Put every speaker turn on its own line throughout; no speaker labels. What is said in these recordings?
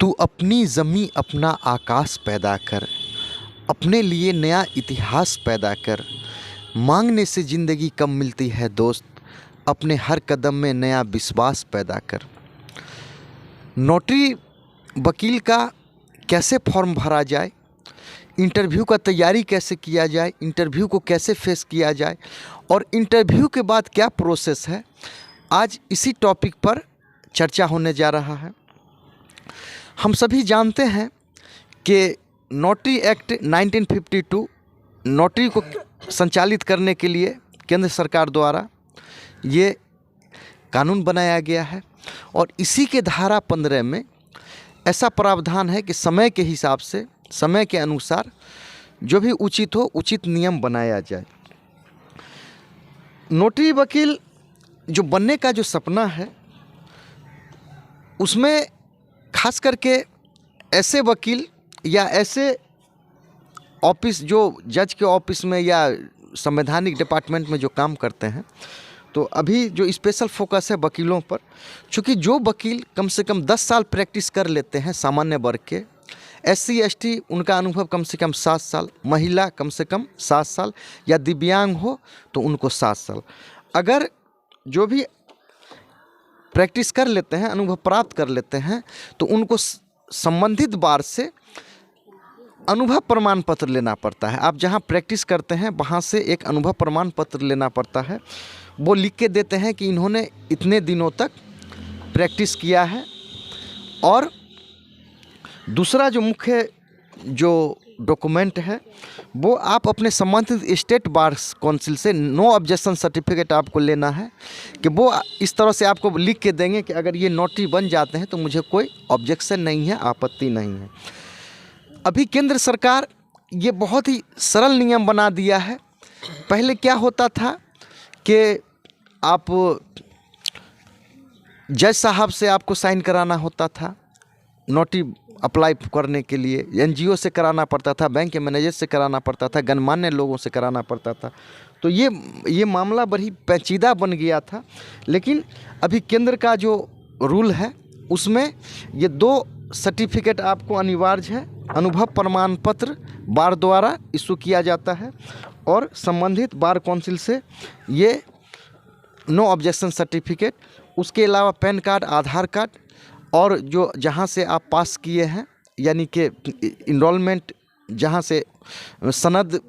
तू अपनी ज़मीं अपना आकाश पैदा कर, अपने लिए नया इतिहास पैदा कर। मांगने से ज़िंदगी कम मिलती है दोस्त, अपने हर कदम में नया विश्वास पैदा कर। नौकरी वकील का कैसे फॉर्म भरा जाए, इंटरव्यू का तैयारी कैसे किया जाए, इंटरव्यू को कैसे फेस किया जाए और इंटरव्यू के बाद क्या प्रोसेस है, आज इसी टॉपिक पर चर्चा होने जा रहा है। हम सभी जानते हैं कि नोटरी एक्ट 1952 नोटरी को संचालित करने के लिए केंद्र सरकार द्वारा ये कानून बनाया गया है और इसी के धारा 15 में ऐसा प्रावधान है कि समय के हिसाब से, समय के अनुसार जो भी उचित हो उचित नियम बनाया जाए। नोटरी वकील जो बनने का जो सपना है उसमें खास करके ऐसे वकील या ऐसे ऑफिस जो जज के ऑफिस में या संवैधानिक डिपार्टमेंट में जो काम करते हैं, तो अभी जो स्पेशल फोकस है वकीलों पर, चूँकि जो वकील कम से कम 10 साल प्रैक्टिस कर लेते हैं सामान्य वर्ग के, SC ST उनका अनुभव कम से कम 7 साल, महिला कम से कम 7 साल या दिव्यांग हो तो उनको 7 साल, अगर जो भी प्रैक्टिस कर लेते हैं, अनुभव प्राप्त कर लेते हैं, तो उनको संबंधित बार से अनुभव प्रमाण पत्र लेना पड़ता है। आप जहां प्रैक्टिस करते हैं वहां से एक अनुभव प्रमाण पत्र लेना पड़ता है। वो लिख के देते हैं कि इन्होंने इतने दिनों तक प्रैक्टिस किया है। और दूसरा जो मुख्य जो डॉक्यूमेंट है वो आप अपने संबंधित स्टेट बार काउंसिल से नो ऑब्जेक्शन सर्टिफिकेट आपको लेना है कि वो इस तरह से आपको लिख के देंगे कि अगर ये नोटरी बन जाते हैं तो मुझे कोई ऑब्जेक्शन नहीं है, आपत्ति नहीं है। अभी केंद्र सरकार ये बहुत ही सरल नियम बना दिया है। पहले क्या होता था कि आप जज साहब से आपको साइन कराना होता था, नोटरी अप्लाई करने के लिए NGO से कराना पड़ता था, बैंक के मैनेजर से कराना पड़ता था, गणमान्य लोगों से कराना पड़ता था। तो ये मामला बड़ी पेचीदा बन गया था। लेकिन अभी केंद्र का जो रूल है उसमें ये 2 सर्टिफिकेट आपको अनिवार्य है। अनुभव प्रमाण पत्र बार द्वारा इशू किया जाता है और संबंधित बार काउंसिल से ये नो ऑब्जेक्शन सर्टिफिकेट, उसके अलावा पैन कार्ड, आधार कार्ड और जो जहाँ से आप पास किए हैं, यानी कि इनरोलमेंट जहाँ से सनद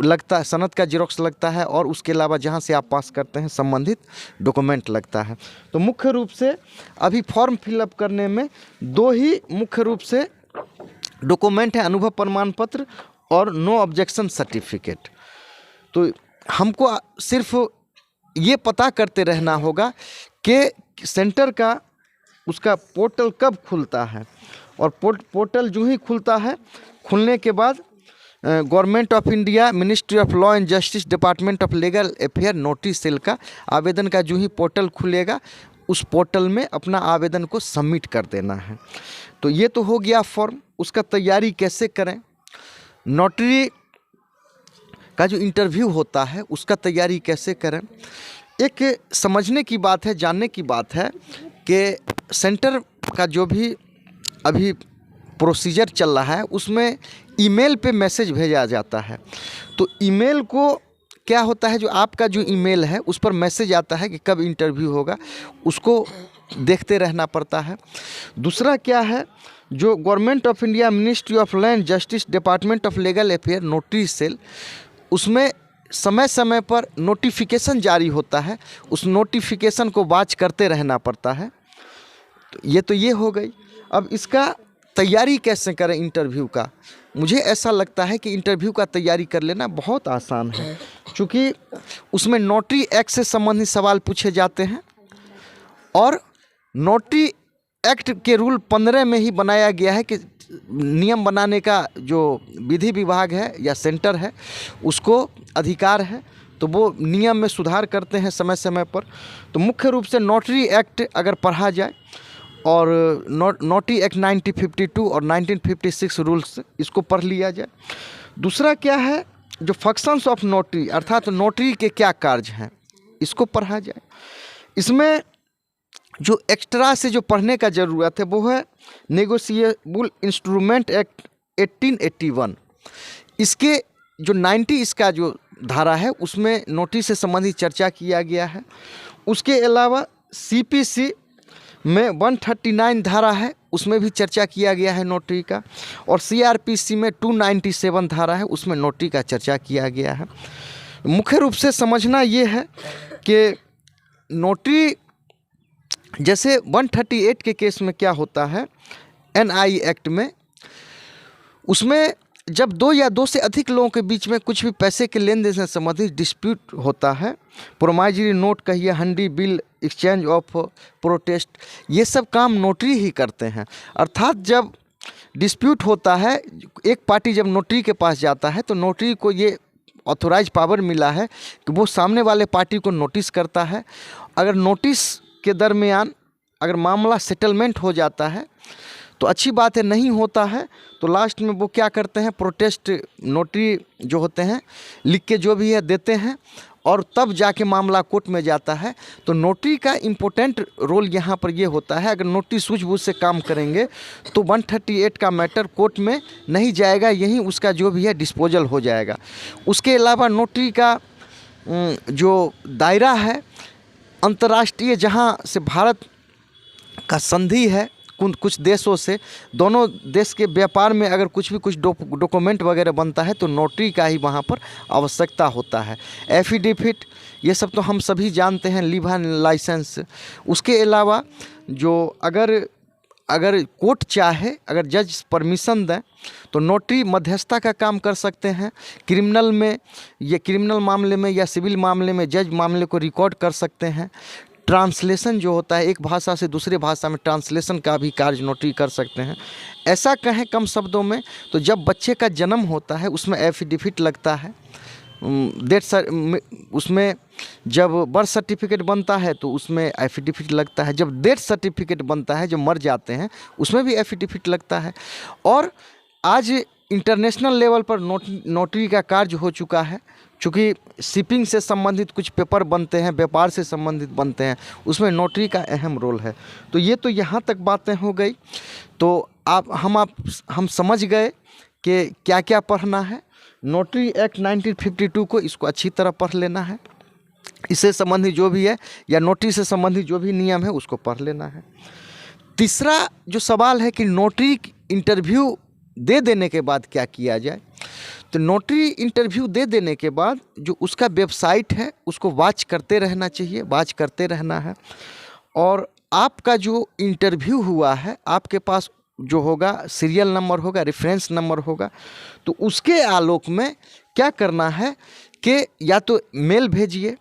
लगता है, सनद का जेरोक्स लगता है, और उसके अलावा जहाँ से आप पास करते हैं संबंधित डॉक्यूमेंट लगता है। तो मुख्य रूप से अभी फॉर्म फिलअप करने में 2 ही मुख्य रूप से डॉक्यूमेंट है, अनुभव प्रमाण पत्र और नो ऑब्जेक्शन सर्टिफिकेट। तो हमको सिर्फ ये पता करते रहना होगा कि सेंटर का उसका पोर्टल कब खुलता है, और पोर्टल जो ही खुलता है, खुलने के बाद government of India, ministry of law and justice, department of legal affair, notary cell का आवेदन का जो ही पोर्टल खुलेगा, उस पोर्टल में अपना आवेदन को सबमिट कर देना है। तो ये तो हो गया फॉर्म। उसका तैयारी कैसे करें, नोटरी का जो इंटरव्यू होता है उसका तैयारी कैसे करें, एक समझने की बात है, जानने की बात है कि सेंटर का जो भी अभी प्रोसीजर चल रहा है उसमें ईमेल पे मैसेज भेजा जाता है। तो ईमेल को क्या होता है, जो आपका जो ईमेल है उस पर मैसेज आता है कि कब इंटरव्यू होगा, उसको देखते रहना पड़ता है। दूसरा क्या है, जो government of India, ministry of law and justice, department of legal affair, notary cell, उसमें समय समय पर नोटिफिकेशन जारी होता है, उस नोटिफिकेशन को वॉच करते रहना पड़ता है। तो ये हो गई। अब इसका तैयारी कैसे करें इंटरव्यू का, मुझे ऐसा लगता है कि इंटरव्यू का तैयारी कर लेना बहुत आसान है, क्योंकि उसमें नोटरी एक्ट से संबंधित सवाल पूछे जाते हैं और नोटरी एक्ट के रूल 15 में ही बनाया गया है कि नियम बनाने का जो विधि विभाग है या सेंटर है उसको अधिकार है, तो वो नियम में सुधार करते हैं समय समय पर। तो मुख्य रूप से नोटरी एक्ट अगर पढ़ा जाए और नोटरी एक्ट 1952 और 1956 रूल्स, इसको पढ़ लिया जाए। दूसरा क्या है, जो फंक्शंस ऑफ नोटरी अर्थात नोटरी के क्या कार्य हैं, इसको पढ़ा जाए। इसमें जो एक्स्ट्रा से जो पढ़ने का ज़रूरत है वो है नेगोशिएबल इंस्ट्रूमेंट एक्ट 1881। इसके जो 90 इसका जो धारा है उसमें नोटरी से संबंधित चर्चा किया गया है। उसके अलावा CPC में 139 धारा है, उसमें भी चर्चा किया गया है नोटरी का। और CRPC में 297 धारा है, उसमें नोटरी का चर्चा किया गया है। मुख्य रूप से समझना ये है कि नोटरी जैसे 138 के केस में क्या होता है, NI एक्ट में, उसमें जब दो या दो से अधिक लोगों के बीच में कुछ भी पैसे के लेन देन से संबंधित डिस्प्यूट होता है, प्रोमाइजरी नोट कहिए, हंडी बिल, एक्सचेंज ऑफ प्रोटेस्ट, ये सब काम नोटरी ही करते हैं। अर्थात जब डिस्प्यूट होता है, एक पार्टी जब नोटरी के पास जाता है तो नोटरी को ये ऑथोराइज पावर मिला है कि वो सामने वाले पार्टी को नोटिस करता है। अगर नोटिस के दरमियान अगर मामला सेटलमेंट हो जाता है तो अच्छी बात है, नहीं होता है तो लास्ट में वो क्या करते हैं, प्रोटेस्ट नोटरी जो होते हैं लिख के जो भी है देते हैं और तब जाके मामला कोर्ट में जाता है। तो नोटरी का इम्पोर्टेंट रोल यहाँ पर ये होता है, अगर नोटरी सूझबूझ से काम करेंगे तो 138 का मैटर कोर्ट में नहीं जाएगा, यहीं उसका जो भी है डिस्पोजल हो जाएगा। उसके अलावा नोटरी का जो दायरा है अंतर्राष्ट्रीय, जहाँ से भारत का संधि है कुछ देशों से, दोनों देश के व्यापार में अगर कुछ डॉक्यूमेंट वगैरह बनता है तो नोटरी का ही वहाँ पर आवश्यकता होता है। एफिडेविट ये सब तो हम सभी जानते हैं, लीव लाइसेंस। उसके अलावा जो अगर कोर्ट चाहे, अगर जज परमिशन दें तो नोटरी मध्यस्थता का काम कर सकते हैं। क्रिमिनल में या क्रिमिनल मामले में या सिविल मामले में जज मामले को रिकॉर्ड कर सकते हैं। ट्रांसलेशन जो होता है, एक भाषा से दूसरे भाषा में ट्रांसलेशन का भी कार्य नोटरी कर सकते हैं। ऐसा कहें कम शब्दों में तो जब बच्चे का जन्म होता है उसमें एफिडेविट लगता है, उसमें जब बर्थ सर्टिफिकेट बनता है तो उसमें एफिडेविट लगता है, जब डेथ सर्टिफिकेट बनता है, जब मर जाते हैं उसमें भी एफिडेविट लगता है। और आज इंटरनेशनल लेवल पर नोटरी का कार्य हो चुका है, चूँकि शिपिंग से संबंधित कुछ पेपर बनते हैं, व्यापार से संबंधित बनते हैं, उसमें नोटरी का अहम रोल है। तो ये तो यहाँ तक बातें हो गई। तो हम समझ गए कि क्या क्या पढ़ना है। नोटरी एक्ट 1952 को इसको अच्छी तरह पढ़ लेना है, इससे संबंधित जो भी है या नोटरी से संबंधित जो भी नियम है उसको पढ़ लेना है। तीसरा जो सवाल है कि नोटरी इंटरव्यू दे देने के बाद क्या किया जाए, तो नोटरी इंटरव्यू दे देने के बाद जो उसका वेबसाइट है उसको वॉच करते रहना चाहिए, वॉच करते रहना है। और आपका जो इंटरव्यू हुआ है आपके पास जो होगा सीरियल नंबर होगा, रेफरेंस नंबर होगा, तो उसके आलोक में क्या करना है कि या तो मेल भेजिए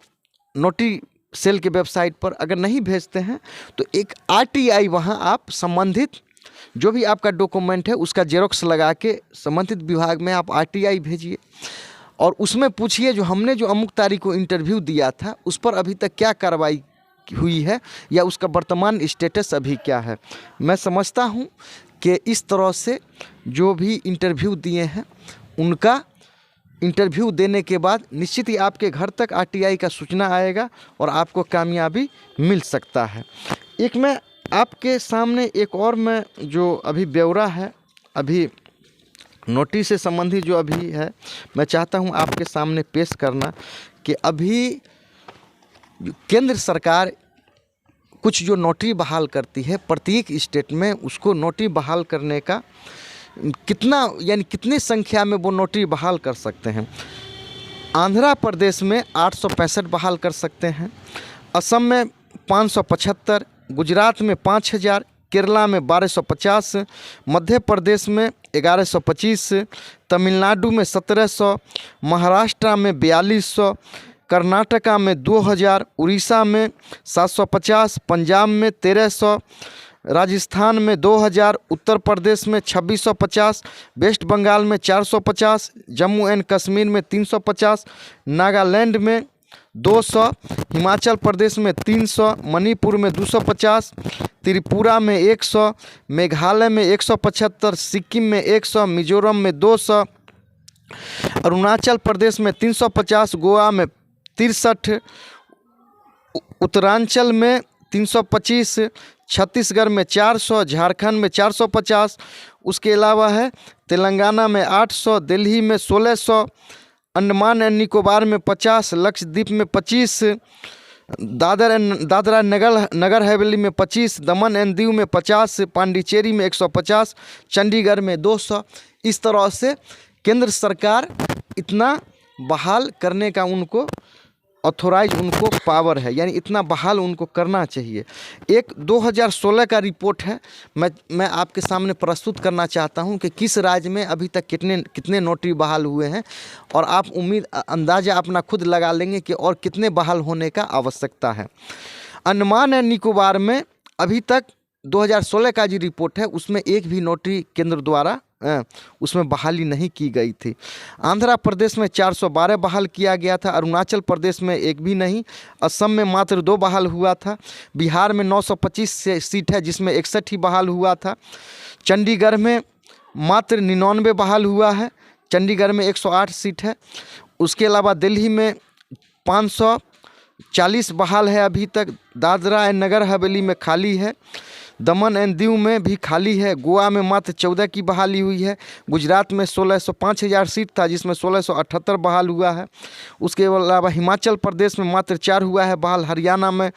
नोटरी सेल के वेबसाइट पर, अगर नहीं भेजते हैं तो एक RTI वहाँ आप संबंधित जो भी आपका डॉक्यूमेंट है उसका जेरोक्स लगा के संबंधित विभाग में आप RTI भेजिए और उसमें पूछिए जो हमने जो अमुक तारीख को इंटरव्यू दिया था उस पर अभी तक क्या कार्रवाई हुई है या उसका वर्तमान स्टेटस अभी क्या है। मैं समझता हूँ कि इस तरह से जो भी इंटरव्यू दिए हैं उनका इंटरव्यू देने के बाद निश्चित ही आपके घर तक RTI का सूचना आएगा और आपको कामयाबी मिल सकता है। एक मैं आपके सामने एक और मैं जो अभी ब्यौरा है, अभी नोटरी से संबंधित जो अभी है, मैं चाहता हूं आपके सामने पेश करना कि अभी केंद्र सरकार कुछ जो नोटरी बहाल करती है प्रत्येक स्टेट में, उसको नोटरी बहाल करने का कितना यानी कितनी संख्या में वो नोटरी बहाल कर सकते हैं। आंध्र प्रदेश में 865 बहाल कर सकते हैं, असम में 575, गुजरात में 5000, केरला में 1250, मध्य प्रदेश में 1125, तमिलनाडु में 1700, महाराष्ट्र में 4200, कर्नाटका में 2000, उड़ीसा में 750, पंजाब में 1300, राजस्थान में 2000, उत्तर प्रदेश में 2650, वेस्ट बंगाल में 450, जम्मू एंड कश्मीर में 350, नागालैंड में 200, हिमाचल प्रदेश में 300, मणिपुर में 250, त्रिपुरा में 100, मेघालय में 175, सिक्किम में 100, मिजोरम में 200, अरुणाचल प्रदेश में 350, गोवा में 63, उत्तरांचल में 325, छत्तीसगढ़ में 400, झारखंड में 450, उसके अलावा है तेलंगाना में 800, दिल्ली में 1600, अंडमान एंड निकोबार में 50, लक्षद्वीप में 25, दादरा नगर हवेली में 25, दमन एंड दीव में 50, पांडिचेरी में 150, चंडीगढ़ में 200। इस तरह से केंद्र सरकार इतना बहाल करने का उनको ऑथोराइज उनको पावर है, यानी इतना बहाल उनको करना चाहिए। एक 2016 का रिपोर्ट है, मैं आपके सामने प्रस्तुत करना चाहता हूं कि किस राज्य में अभी तक कितने नोटरी बहाल हुए हैं, और आप अंदाज़ा अपना खुद लगा लेंगे कि और कितने बहाल होने का आवश्यकता है। अंडमान एंड निकोबार में अभी तक 2016 का जो रिपोर्ट है उसमें एक भी नोटरी केंद्र द्वारा उसमें बहाली नहीं की गई थी। आंध्र प्रदेश में 412 बहाल किया गया था, अरुणाचल प्रदेश में एक भी नहीं, असम में मात्र 2 बहाल हुआ था, बिहार में 925 सीट है जिसमें 61 ही बहाल हुआ था, चंडीगढ़ में मात्र 99 बहाल हुआ है, चंडीगढ़ में 108 सीट है। उसके अलावा दिल्ली में 540 बहाल है अभी तक, दादरा एंड नगर हवेली में खाली है, दमन एंड दीव में भी खाली है, गोवा में मात्र 14 की बहाली हुई है, गुजरात में 5000 सीट था जिसमें 1678 बहाल हुआ है। उसके अलावा हिमाचल प्रदेश में मात्र 4 हुआ है बहाल, हरियाणा में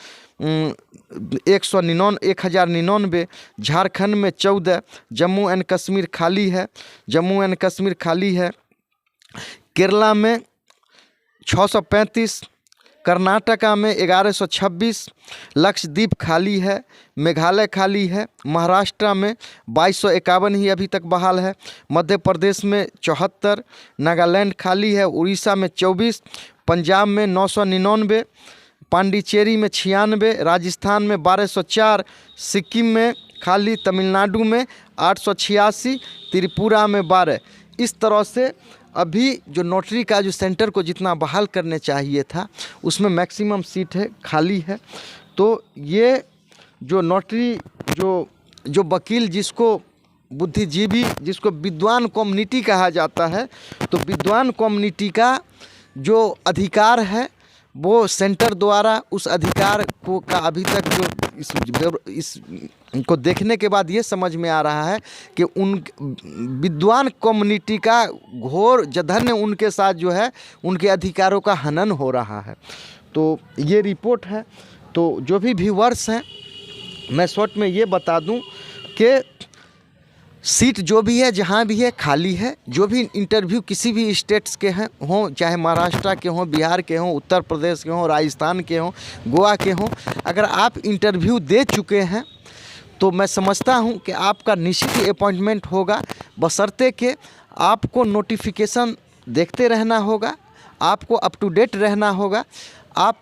1099, झारखंड में 14, जम्मू एंड कश्मीर खाली है, केरला में 635, कर्नाटका में 1126, लक्षद्वीप खाली है, मेघालय खाली है, महाराष्ट्र में 2251 ही अभी तक बहाल है, मध्य प्रदेश में 74, नागालैंड खाली है, उड़ीसा में 24, पंजाब में 999, पांडिचेरी में 96, राजस्थान में 1204, सिक्किम में खाली, तमिलनाडु में 886, त्रिपुरा में 12। इस तरह से अभी जो नोटरी का जो सेंटर को जितना बहाल करने चाहिए था उसमें मैक्सिमम सीट है खाली है। तो ये जो नोटरी जो वकील जिसको बुद्धिजीवी जिसको विद्वान कम्युनिटी कहा जाता है, तो विद्वान कम्युनिटी का जो अधिकार है वो सेंटर द्वारा उस अधिकार को का अभी तक जो इनको देखने के बाद ये समझ में आ रहा है कि उन विद्वान कम्युनिटी का घोर जघन्य उनके साथ जो है उनके अधिकारों का हनन हो रहा है। तो ये रिपोर्ट है। तो जो भी व्यूअर्स हैं, मैं शॉर्ट में ये बता दूं कि सीट जो भी है जहाँ भी है खाली है। जो भी इंटरव्यू किसी भी स्टेट्स के हैं हों, चाहे महाराष्ट्र के हों, बिहार के हों, उत्तर प्रदेश के हों, राजस्थान के हों, गोवा के हों, अगर आप इंटरव्यू दे चुके हैं तो मैं समझता हूं कि आपका निश्चित ही अपॉइंटमेंट होगा, बशर्ते कि आपको नोटिफिकेशन देखते रहना होगा, आपको अप टू डेट रहना होगा। आप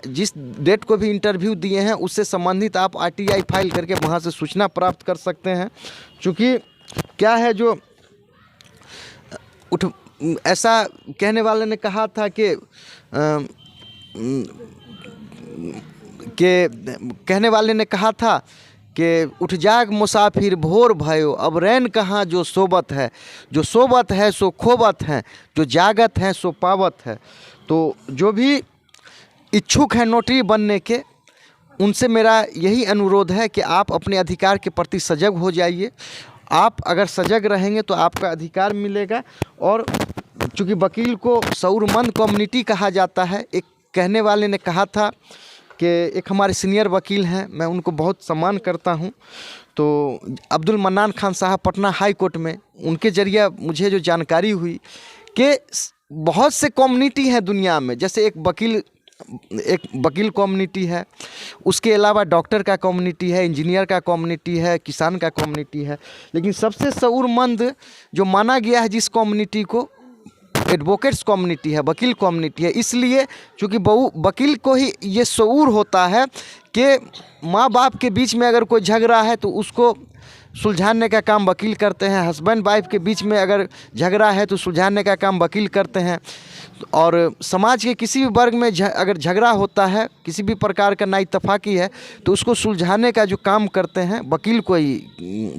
जिस डेट को भी इंटरव्यू दिए हैं उससे संबंधित आप RTI फाइल करके वहाँ से सूचना प्राप्त कर सकते हैं। चूँकि क्या है जो ऐसा कहने वाले ने कहा था कि कहने वाले ने कहा था कि उठ जाग मुसाफिर भोर भयो, अब रैन कहाँ जो सोबत है, जो सोबत है सो खोबत है, जो जागत है सो पावत है। तो जो भी इच्छुक हैं नोटरी बनने के, उनसे मेरा यही अनुरोध है कि आप अपने अधिकार के प्रति सजग हो जाइए। आप अगर सजग रहेंगे तो आपका अधिकार मिलेगा। और चूँकि वकील को शऊरमंद कम्युनिटी कहा जाता है, एक कहने वाले ने कहा था कि एक हमारे सीनियर वकील हैं, मैं उनको बहुत सम्मान करता हूं, तो अब्दुल मन्नान खान साहब पटना हाई कोर्ट में, उनके ज़रिए मुझे जो जानकारी हुई कि बहुत से कम्युनिटी हैं दुनिया में, जैसे एक वकील कम्युनिटी है, उसके अलावा डॉक्टर का कम्युनिटी है, इंजीनियर का कम्युनिटी है, किसान का कम्युनिटी है, लेकिन सबसे शऊरमंद जो माना गया है जिस कम्युनिटी को, एडवोकेट्स कम्युनिटी है, वकील कम्युनिटी है। इसलिए चूँकि वकील को ही ये शऊर होता है कि माँ बाप के बीच में अगर कोई झगड़ा है तो उसको सुलझाने का काम वकील करते हैं, हस्बैंड वाइफ के बीच में अगर झगड़ा है तो सुलझाने का काम वकील करते हैं, और समाज के किसी भी वर्ग में अगर झगड़ा होता है, किसी भी प्रकार का नाइतफाकी है, तो उसको सुलझाने का जो काम करते हैं वकील को ही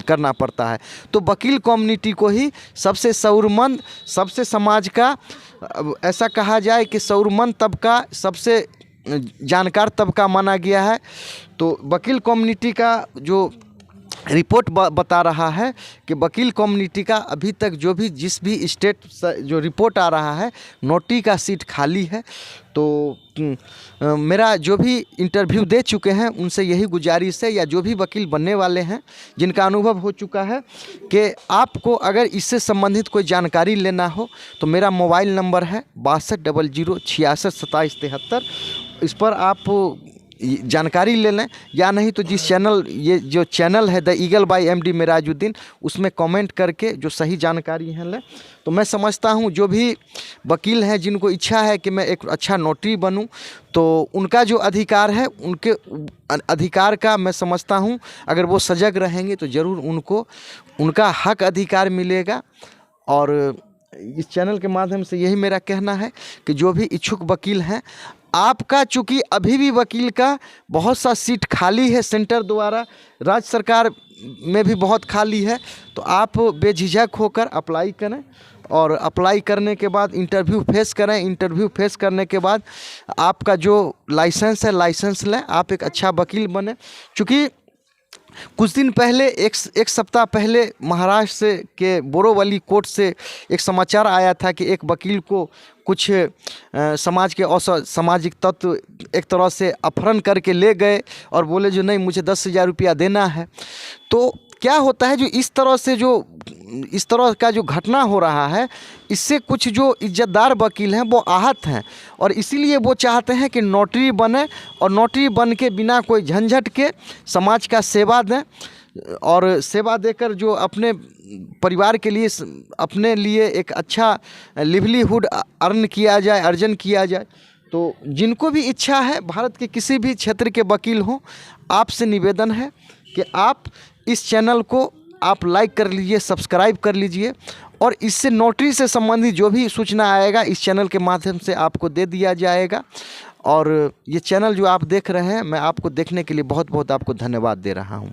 करना पड़ता है। तो वकील कम्युनिटी को ही सबसे शऊरमंद, सबसे समाज का ऐसा कहा जाए कि शऊरमंद तबका, सबसे जानकार तबका माना गया है। तो वकील कम्युनिटी का जो रिपोर्ट बता रहा है कि वकील कम्युनिटी का अभी तक जो भी जिस भी स्टेट जो रिपोर्ट आ रहा है, नोटी का सीट खाली है। तो मेरा जो भी इंटरव्यू दे चुके हैं उनसे यही गुजारिश है, या जो भी वकील बनने वाले हैं जिनका अनुभव हो चुका है, कि आपको अगर इससे संबंधित कोई जानकारी लेना हो तो मेरा मोबाइल नंबर है 6200662773। इस पर आप जानकारी ले लें, या नहीं तो जिस चैनल, ये जो चैनल है the eagle by MD Merajuddin, उसमें कमेंट करके जो सही जानकारी है लें। तो मैं समझता हूँ जो भी वकील हैं जिनको इच्छा है कि मैं एक अच्छा नोटरी बनूं, तो उनका जो अधिकार है, उनके अधिकार का मैं समझता हूँ अगर वो सजग रहेंगे तो ज़रूर उनको उनका हक अधिकार मिलेगा। और इस चैनल के माध्यम से यही मेरा कहना है कि जो भी इच्छुक वकील हैं, आपका चूँकि अभी भी वकील का बहुत सा सीट खाली है सेंटर द्वारा, राज्य सरकार में भी बहुत खाली है, तो आप बेझिझक होकर अप्लाई करें, और अप्लाई करने के बाद इंटरव्यू फेस करें। इंटरव्यू फेस करने के बाद आपका जो लाइसेंस है, लाइसेंस लें, आप एक अच्छा वकील बने। चूँकि कुछ दिन पहले एक सप्ताह पहले महाराष्ट्र से के बोरोवली कोर्ट से एक समाचार आया था कि एक वकील को कुछ समाज के सामाजिक तत्व एक तरह से अपहरण करके ले गए और बोले जो नहीं, मुझे 10,000 रुपया देना है। तो क्या होता है, जो इस तरह का जो घटना हो रहा है, इससे कुछ जो इज्जतदार वकील हैं वो आहत हैं, और इसीलिए वो चाहते हैं कि नोटरी बने, और नोटरी बन के बिना कोई झंझट के समाज का सेवा दें, और सेवा देकर जो अपने परिवार के लिए, अपने लिए एक अच्छा लिवलीहुड अर्जन किया जाए। तो जिनको भी इच्छा है, भारत के किसी भी क्षेत्र के वकील हों, आपसे निवेदन है कि आप इस चैनल को आप लाइक कर लीजिए, सब्सक्राइब कर लीजिए, और इससे नोटरी से संबंधित जो भी सूचना आएगा इस चैनल के माध्यम से आपको दे दिया जाएगा। और ये चैनल जो आप देख रहे हैं, मैं आपको देखने के लिए बहुत बहुत आपको धन्यवाद दे रहा हूँ।